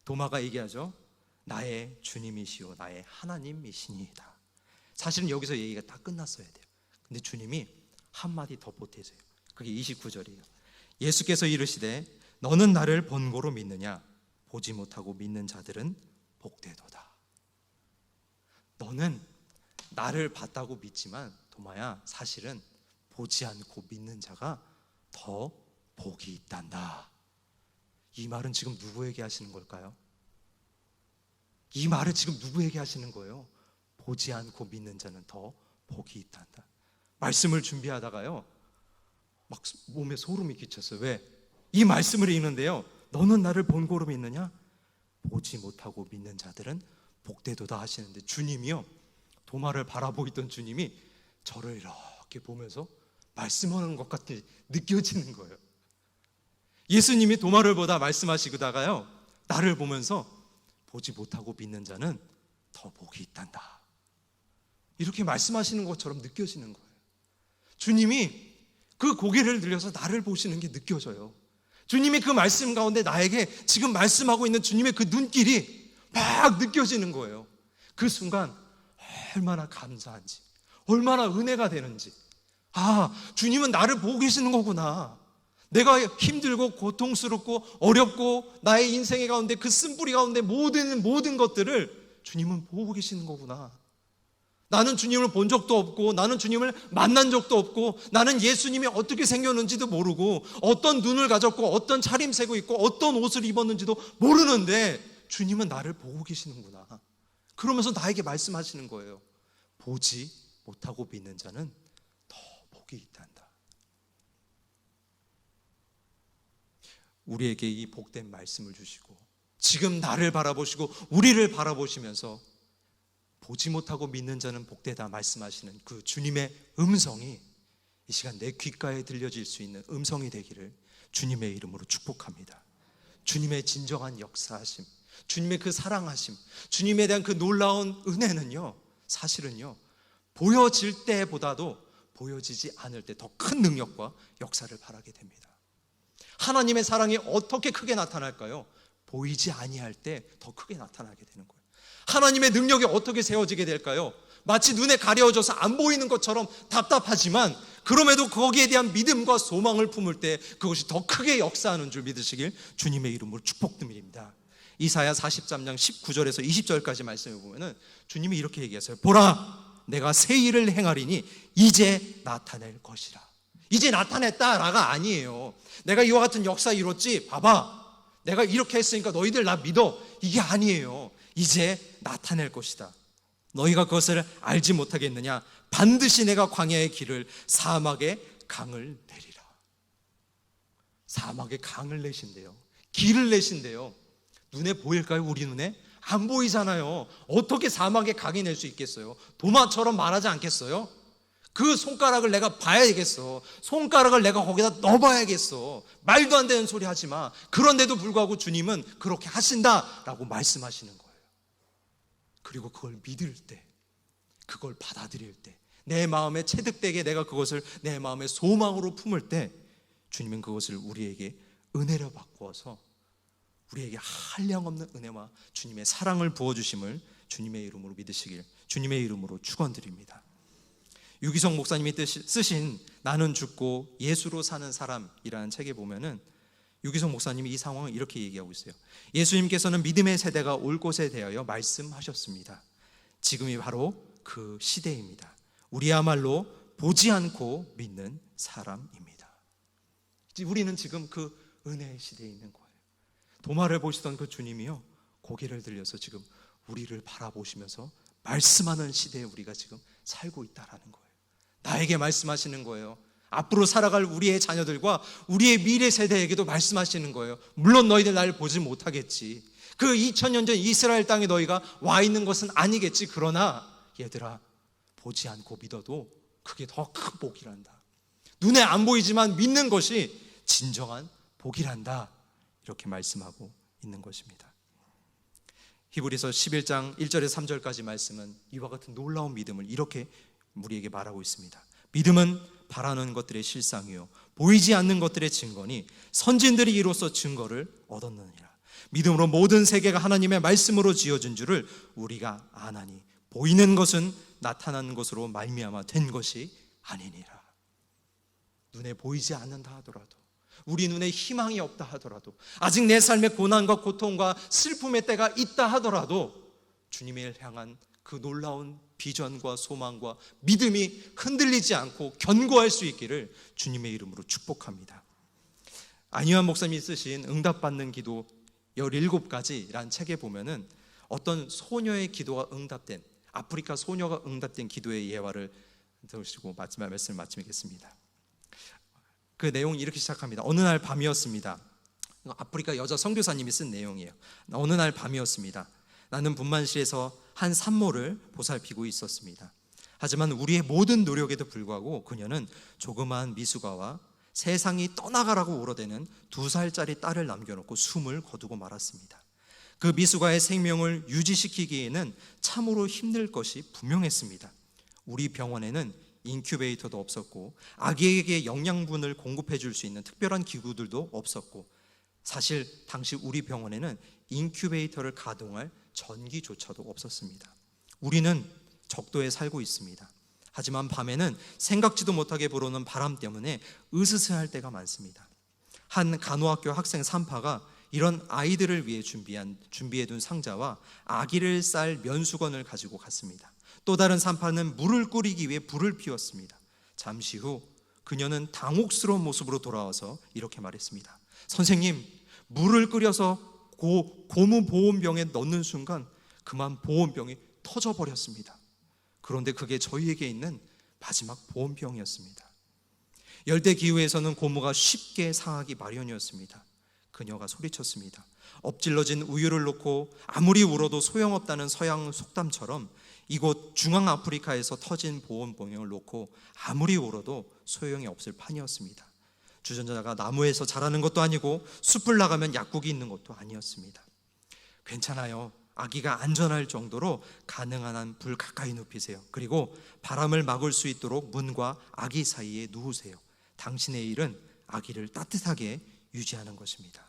도마가 얘기하죠. 나의 주님이시오 나의 하나님이시니이다. 사실은 여기서 얘기가 다 끝났어야 돼요. 근데 주님이 한마디 더 보태세요. 그게 29절이에요. 예수께서 이르시되 너는 나를 본고로 믿느냐? 보지 못하고 믿는 자들은 복되도다. 너는 나를 봤다고 믿지만 도마야, 사실은 보지 않고 믿는 자가 더 복이 있단다. 이 말은 지금 누구에게 하시는 걸까요? 이 말을 지금 누구에게 하시는 거예요? 보지 않고 믿는 자는 더 복이 있단다. 말씀을 준비하다가요, 막 몸에 소름이 끼쳤어요. 왜? 이 말씀을 읽는데요, 너는 나를 본고로 믿느냐? 보지 못하고 믿는 자들은 복되도다 하시는데, 주님이요, 도마를 바라보고 있던 주님이 저를 이렇게 보면서 말씀하는 것 같이 느껴지는 거예요. 예수님이 도마를 보다 말씀하시다가요, 나를 보면서 보지 못하고 믿는 자는 더 복이 있단다, 이렇게 말씀하시는 것처럼 느껴지는 거예요. 주님이 그 고개를 들려서 나를 보시는 게 느껴져요. 주님이 그 말씀 가운데 나에게 지금 말씀하고 있는 주님의 그 눈길이 막 느껴지는 거예요. 그 순간 얼마나 감사한지, 얼마나 은혜가 되는지, 아, 주님은 나를 보고 계시는 거구나. 내가 힘들고 고통스럽고 어렵고 나의 인생의 가운데 그 쓴뿌리 가운데 모든 것들을 주님은 보고 계시는 거구나. 나는 주님을 본 적도 없고, 나는 주님을 만난 적도 없고, 나는 예수님이 어떻게 생겼는지도 모르고, 어떤 눈을 가졌고, 어떤 차림새고 있고, 어떤 옷을 입었는지도 모르는데 주님은 나를 보고 계시는구나. 그러면서 나에게 말씀하시는 거예요. 보지 못하고 믿는 자는 더 복이 있단다. 우리에게 이 복된 말씀을 주시고, 지금 나를 바라보시고 우리를 바라보시면서 보지 못하고 믿는 자는 복되다 말씀하시는 그 주님의 음성이 이 시간 내 귓가에 들려질 수 있는 음성이 되기를 주님의 이름으로 축복합니다. 주님의 진정한 역사하심, 주님의 그 사랑하심, 주님에 대한 그 놀라운 은혜는요, 사실은요, 보여질 때보다도 보여지지 않을 때 더 큰 능력과 역사를 바라게 됩니다. 하나님의 사랑이 어떻게 크게 나타날까요? 보이지 아니할 때 더 크게 나타나게 되는 거예요. 하나님의 능력이 어떻게 세워지게 될까요? 마치 눈에 가려워져서 안 보이는 것처럼 답답하지만 그럼에도 거기에 대한 믿음과 소망을 품을 때 그것이 더 크게 역사하는 줄 믿으시길 주님의 이름으로 축복드립니다. 이사야 43장 19절에서 20절까지 말씀해 보면은 주님이 이렇게 얘기하세요. 보라, 내가 새 일을 행하리니 이제 나타낼 것이라. 이제 나타냈다라가 아니에요. 내가 이와 같은 역사 이뤘지, 봐봐, 내가 이렇게 했으니까 너희들 나 믿어, 이게 아니에요. 이제 나타낼 것이다. 너희가 그것을 알지 못하겠느냐? 반드시 내가 광야의 길을, 사막의 강을 내리라. 사막의 강을 내신대요. 길을 내신대요. 눈에 보일까요? 우리 눈에? 안 보이잖아요. 어떻게 사막의 강이 낼 수 있겠어요? 도마처럼 말하지 않겠어요? 그 손가락을 내가 봐야겠어. 손가락을 내가 거기다 넣어봐야겠어. 말도 안 되는 소리 하지 마. 그런데도 불구하고 주님은 그렇게 하신다라고 말씀하시는 거예요. 그리고 그걸 믿을 때, 그걸 받아들일 때, 내 마음에 체득되게 내가 그것을 내 마음의 소망으로 품을 때 주님은 그것을 우리에게 은혜로 바꾸어서 우리에게 한량없는 은혜와 주님의 사랑을 부어주심을 주님의 이름으로 믿으시길 주님의 이름으로 축원드립니다. 유기성 목사님이 쓰신 나는 죽고 예수로 사는 사람이라는 책에 보면은 유기성 목사님이 이 상황을 이렇게 얘기하고 있어요. 예수님께서는 믿음의 세대가 올 것에 대하여 말씀하셨습니다. 지금이 바로 그 시대입니다. 우리야말로 보지 않고 믿는 사람입니다. 우리는 지금 그 은혜의 시대에 있는 거예요. 도마를 보시던 그 주님이요, 고개를 들려서 지금 우리를 바라보시면서 말씀하는 시대에 우리가 지금 살고 있다라는 거예요. 나에게 말씀하시는 거예요. 앞으로 살아갈 우리의 자녀들과 우리의 미래 세대에게도 말씀하시는 거예요. 물론 너희들 나를 보지 못하겠지. 그 2000년 전 이스라엘 땅에 너희가 와 있는 것은 아니겠지. 그러나 얘들아, 보지 않고 믿어도 그게 더 큰 복이란다. 눈에 안 보이지만 믿는 것이 진정한 복이란다. 이렇게 말씀하고 있는 것입니다. 히브리서 11장 1절에서 3절까지 말씀은 이와 같은 놀라운 믿음을 이렇게 우리에게 말하고 있습니다. 믿음은 바라는 것들의 실상이요 보이지 않는 것들의 증거니 선진들이 이로써 증거를 얻었느니라. 믿음으로 모든 세계가 하나님의 말씀으로 지어진 줄을 우리가 아나니 보이는 것은 나타나는 것으로 말미암아 된 것이 아니니라. 눈에 보이지 않는다 하더라도, 우리 눈에 희망이 없다 하더라도, 아직 내 삶의 고난과 고통과 슬픔의 때가 있다 하더라도 주님을 향한 그 놀라운 비전과 소망과 믿음이 흔들리지 않고 견고할 수 있기를 주님의 이름으로 축복합니다. 안희환 목사님이 쓰신 응답받는 기도 17가지라는 책에 보면은 어떤 소녀의 기도가 응답된, 아프리카 소녀가 응답된 기도의 예화를 들으시고 마지막 말씀을 마치겠습니다. 그 내용이 이렇게 시작합니다. 어느 날 밤이었습니다. 아프리카 여자 선교사님이 쓴 내용이에요. 어느 날 밤이었습니다. 나는 분만실에서 한 산모를 보살피고 있었습니다. 하지만 우리의 모든 노력에도 불구하고 그녀는 조그마한 미숙아와 세상이 떠나가라고 울어대는 2살짜리 딸을 남겨놓고 숨을 거두고 말았습니다. 그 미숙아의 생명을 유지시키기에는 참으로 힘들 것이 분명했습니다. 우리 병원에는 인큐베이터도 없었고 아기에게 영양분을 공급해 줄 수 있는 특별한 기구들도 없었고, 사실 당시 우리 병원에는 인큐베이터를 가동할 전기조차도 없었습니다. 우리는 적도에 살고 있습니다. 하지만 밤에는 생각지도 못하게 불어오는 바람 때문에 으스스할 때가 많습니다. 한 간호학교 학생 산파가 이런 아이들을 위해 준비해둔 상자와 아기를 쌀 면수건을 가지고 갔습니다. 또 다른 산파는 물을 끓이기 위해 불을 피웠습니다. 잠시 후 그녀는 당혹스러운 모습으로 돌아와서 이렇게 말했습니다. 선생님, 물을 끓여서 고무 보온병에 넣는 순간 그만 보온병이 터져버렸습니다. 그런데 그게 저희에게 있는 마지막 보온병이었습니다. 열대 기후에서는 고무가 쉽게 상하기 마련이었습니다. 그녀가 소리쳤습니다. 엎질러진 우유를 놓고 아무리 울어도 소용없다는 서양 속담처럼 이곳 중앙아프리카에서 터진 보온병을 놓고 아무리 울어도 소용이 없을 판이었습니다. 주전자가 나무에서 자라는 것도 아니고 숲을 나가면 약국이 있는 것도 아니었습니다. 괜찮아요. 아기가 안전할 정도로 가능한 한 불 가까이 눕히세요. 그리고 바람을 막을 수 있도록 문과 아기 사이에 누우세요. 당신의 일은 아기를 따뜻하게 유지하는 것입니다.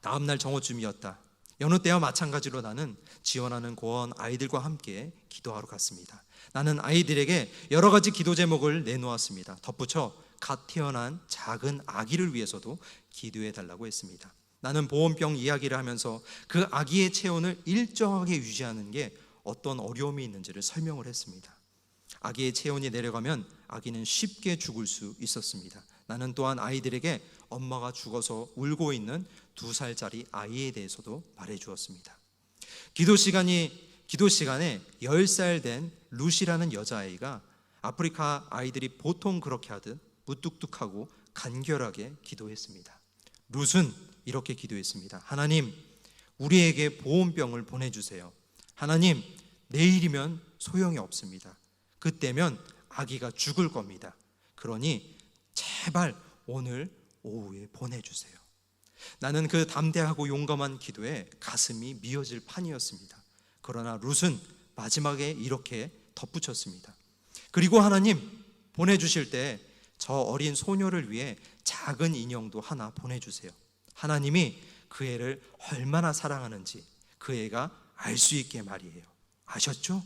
다음날 정오쯤이었다. 여느 때와 마찬가지로 나는 지원하는 고아원 아이들과 함께 기도하러 갔습니다. 나는 아이들에게 여러 가지 기도 제목을 내놓았습니다. 덧붙여 갓 태어난 작은 아기를 위해서도 기도해 달라고 했습니다. 나는 보온병 이야기를 하면서 그 아기의 체온을 일정하게 유지하는 게 어떤 어려움이 있는지를 설명을 했습니다. 아기의 체온이 내려가면 아기는 쉽게 죽을 수 있었습니다. 나는 또한 아이들에게 엄마가 죽어서 울고 있는 2살짜리 아이에 대해서도 말해 주었습니다. 기도 시간에 10살 된 루시라는 여자아이가 아프리카 아이들이 보통 그렇게 하듯 무뚝뚝하고 간결하게 기도했습니다. 룻은 이렇게 기도했습니다. 하나님, 우리에게 보온병을 보내주세요. 하나님, 내일이면 소용이 없습니다. 그때면 아기가 죽을 겁니다. 그러니 제발 오늘 오후에 보내주세요. 나는 그 담대하고 용감한 기도에 가슴이 미어질 판이었습니다. 그러나 룻은 마지막에 이렇게 덧붙였습니다. 그리고 하나님, 보내주실 때 저 어린 소녀를 위해 작은 인형도 하나 보내주세요. 하나님이 그 애를 얼마나 사랑하는지 그 애가 알 수 있게 말이에요. 아셨죠?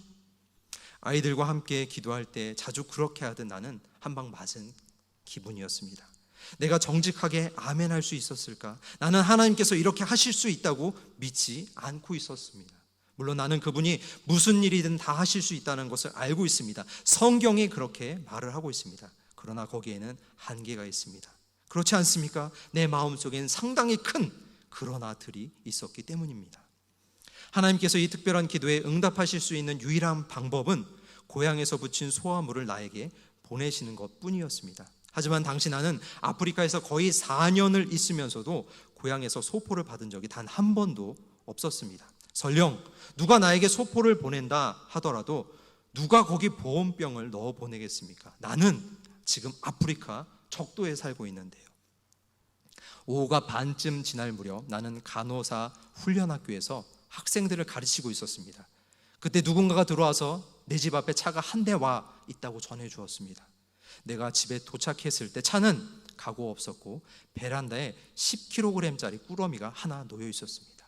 아이들과 함께 기도할 때 자주 그렇게 하듯 나는 한 방 맞은 기분이었습니다. 내가 정직하게 아멘 할 수 있었을까? 나는 하나님께서 이렇게 하실 수 있다고 믿지 않고 있었습니다. 물론 나는 그분이 무슨 일이든 다 하실 수 있다는 것을 알고 있습니다. 성경이 그렇게 말을 하고 있습니다. 그러나 거기에는 한계가 있습니다. 그렇지 않습니까? 내 마음속엔 상당히 큰 그러나들이 있었기 때문입니다. 하나님께서 이 특별한 기도에 응답하실 수 있는 유일한 방법은 고향에서 붙인 소화물을 나에게 보내시는 것뿐이었습니다. 하지만 당시 나는 아프리카에서 거의 4년을 있으면서도 고향에서 소포를 받은 적이 단 한 번도 없었습니다. 설령 누가 나에게 소포를 보낸다 하더라도 누가 거기 보온병을 넣어 보내겠습니까? 나는 지금 아프리카 적도에 살고 있는데요. 오후가 반쯤 지날 무렵 나는 간호사 훈련학교에서 학생들을 가르치고 있었습니다. 그때 누군가가 들어와서 내 집 앞에 차가 한 대 와 있다고 전해 주었습니다. 내가 집에 도착했을 때 차는 가고 없었고 베란다에 10kg짜리 꾸러미가 하나 놓여 있었습니다.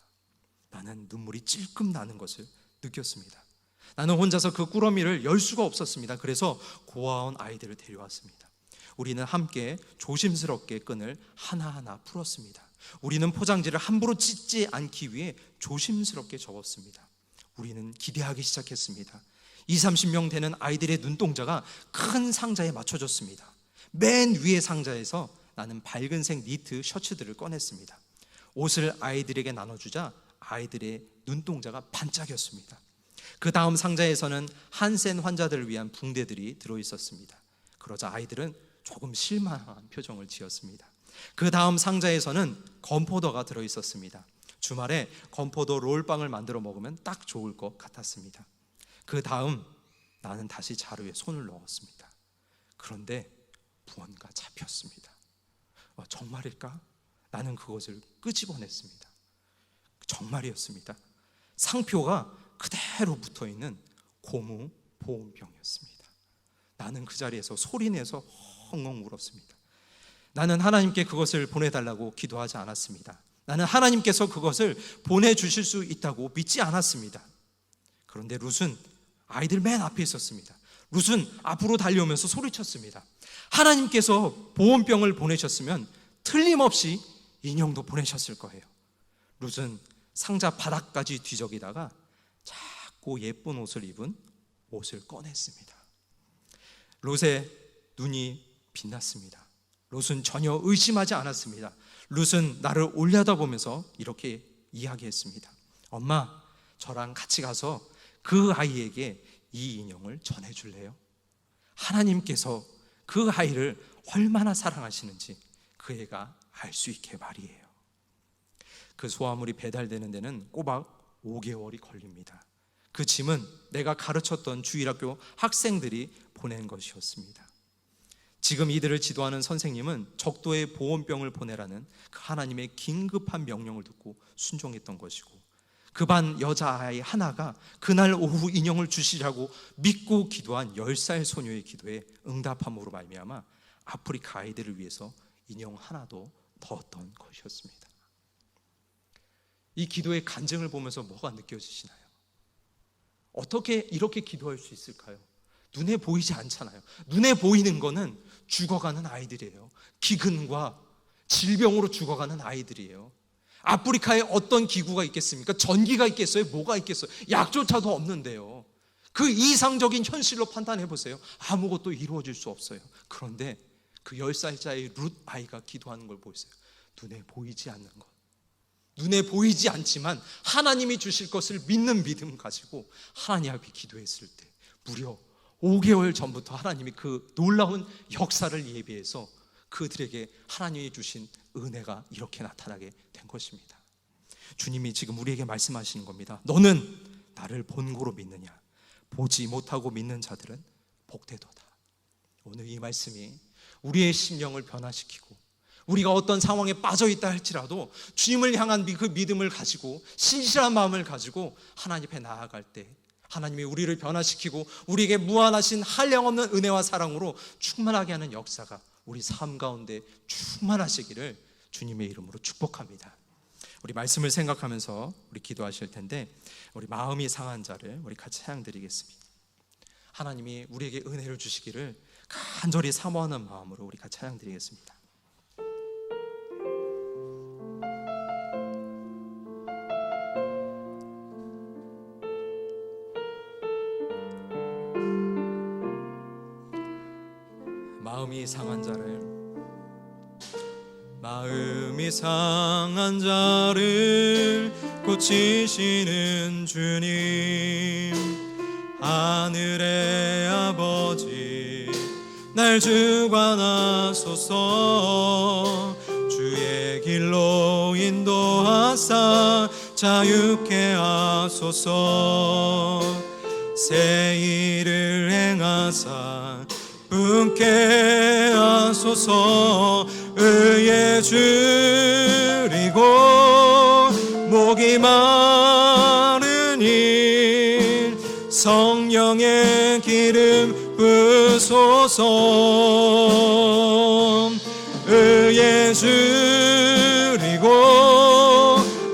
나는 눈물이 찔끔 나는 것을 느꼈습니다. 나는 혼자서 그 꾸러미를 열 수가 없었습니다. 그래서 고아원 아이들을 데려왔습니다. 우리는 함께 조심스럽게 끈을 하나하나 풀었습니다. 우리는 포장지를 함부로 찢지 않기 위해 조심스럽게 접었습니다. 우리는 기대하기 시작했습니다. 20-30명 되는 아이들의 눈동자가 큰 상자에 맞춰졌습니다. 맨 위의 상자에서 나는 밝은색 니트 셔츠들을 꺼냈습니다. 옷을 아이들에게 나눠주자 아이들의 눈동자가 반짝였습니다. 그 다음 상자에서는 한센 환자들을 위한 붕대들이 들어있었습니다. 그러자 아이들은 조금 실망한 표정을 지었습니다. 그 다음 상자에서는 건포도가 들어있었습니다. 주말에 건포도 롤빵을 만들어 먹으면 딱 좋을 것 같았습니다. 그 다음 나는 다시 자루에 손을 넣었습니다. 그런데 무언가 잡혔습니다. 정말일까? 나는 그것을 끄집어냈습니다. 정말이었습니다. 상표가 그대로 붙어있는 고무 보온병이었습니다. 나는 그 자리에서 소리내서 엉엉 울었습니다. 나는 하나님께 그것을 보내달라고 기도하지 않았습니다. 나는 하나님께서 그것을 보내주실 수 있다고 믿지 않았습니다. 그런데 룻은 아이들 맨 앞에 있었습니다. 룻은 앞으로 달려오면서 소리쳤습니다. 하나님께서 보온병을 보내셨으면 틀림없이 인형도 보내셨을 거예요. 룻은 상자 바닥까지 뒤적이다가 작고 예쁜 옷을 입은 옷을 꺼냈습니다. 룻의 눈이 빛났습니다. 룻은 전혀 의심하지 않았습니다. 룻은 나를 올려다보면서 이렇게 이야기했습니다. 엄마, 저랑 같이 가서 그 아이에게 이 인형을 전해줄래요? 하나님께서 그 아이를 얼마나 사랑하시는지 그 애가 알 수 있게 말이에요. 그 소화물이 배달되는 데는 꼬박 5개월이 걸립니다. 그 짐은 내가 가르쳤던 주일학교 학생들이 보낸 것이었습니다. 지금 이들을 지도하는 선생님은 적도에 보온병을 보내라는 그 하나님의 긴급한 명령을 듣고 순종했던 것이고, 그 반 여자아이 하나가 그날 오후 인형을 주시라고 믿고 기도한 10살 소녀의 기도에 응답함으로 말미암아 아프리카 아이들을 위해서 인형 하나도 넣었던 것이었습니다. 이 기도의 간증을 보면서 뭐가 느껴지시나요? 어떻게 이렇게 기도할 수 있을까요? 눈에 보이지 않잖아요. 눈에 보이는 거는 죽어가는 아이들이에요. 기근과 질병으로 죽어가는 아이들이에요. 아프리카에 어떤 기구가 있겠습니까? 전기가 있겠어요? 뭐가 있겠어요? 약조차도 없는데요. 그 이상적인 현실로 판단해 보세요. 아무것도 이루어질 수 없어요. 그런데 그 10살짜리 룻 아이가 기도하는 걸 보세요. 눈에 보이지 않는 것, 눈에 보이지 않지만 하나님이 주실 것을 믿는 믿음 가지고 하나님 앞에 기도했을 때 무려 5개월 전부터 하나님이 그 놀라운 역사를 예비해서 그들에게 하나님이 주신 은혜가 이렇게 나타나게 된 것입니다. 주님이 지금 우리에게 말씀하시는 겁니다. 너는 나를 본고로 믿느냐? 보지 못하고 믿는 자들은 복되도다. 오늘 이 말씀이 우리의 심령을 변화시키고, 우리가 어떤 상황에 빠져 있다 할지라도 주님을 향한 그 믿음을 가지고 신실한 마음을 가지고 하나님 앞에 나아갈 때 하나님이 우리를 변화시키고 우리에게 무한하신 한량없는 은혜와 사랑으로 충만하게 하는 역사가 우리 삶 가운데 충만하시기를 주님의 이름으로 축복합니다. 우리 말씀을 생각하면서 우리 기도하실 텐데, 우리 마음이 상한 자를 우리 같이 찬양드리겠습니다. 하나님이 우리에게 은혜를 주시기를 간절히 사모하는 마음으로 우리 같이 찬양드리겠습니다. 마음이 상한 자를 고치시는 주님, 하늘의 아버지 날 주관하소서. 주의 길로 인도하사 자유케 하소서. 새 일을 행하사 분케 하소서. 의에 줄이고 목이 마르니 성령의 기름 부소서. 의에 줄이고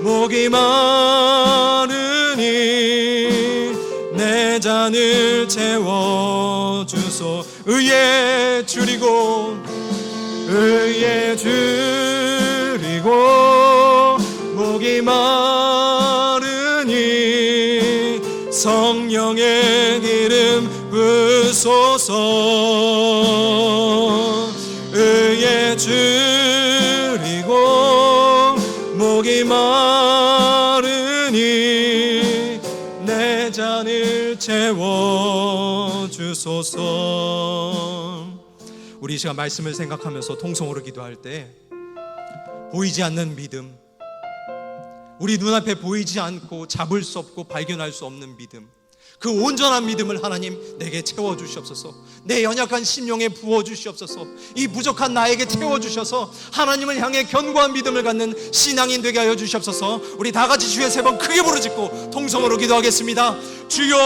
목이 마르니 내 잔을 채워주소. 의에 줄이고 목이 마르니 성령의 기름 부소서. 의에 줄이고 목이 마르니 내 잔을 채워주소서. 우리 이 시간 말씀을 생각하면서 통성으로 기도할 때 보이지 않는 믿음, 우리 눈앞에 보이지 않고 잡을 수 없고 발견할 수 없는 믿음, 그 온전한 믿음을 하나님 내게 채워주시옵소서. 내 연약한 심령에 부어주시옵소서. 이 부족한 나에게 채워주셔서 하나님을 향해 견고한 믿음을 갖는 신앙인 되게 하여 주시옵소서. 우리 다 같이 주의 세 번 크게 부르짖고 통성으로 기도하겠습니다. 주여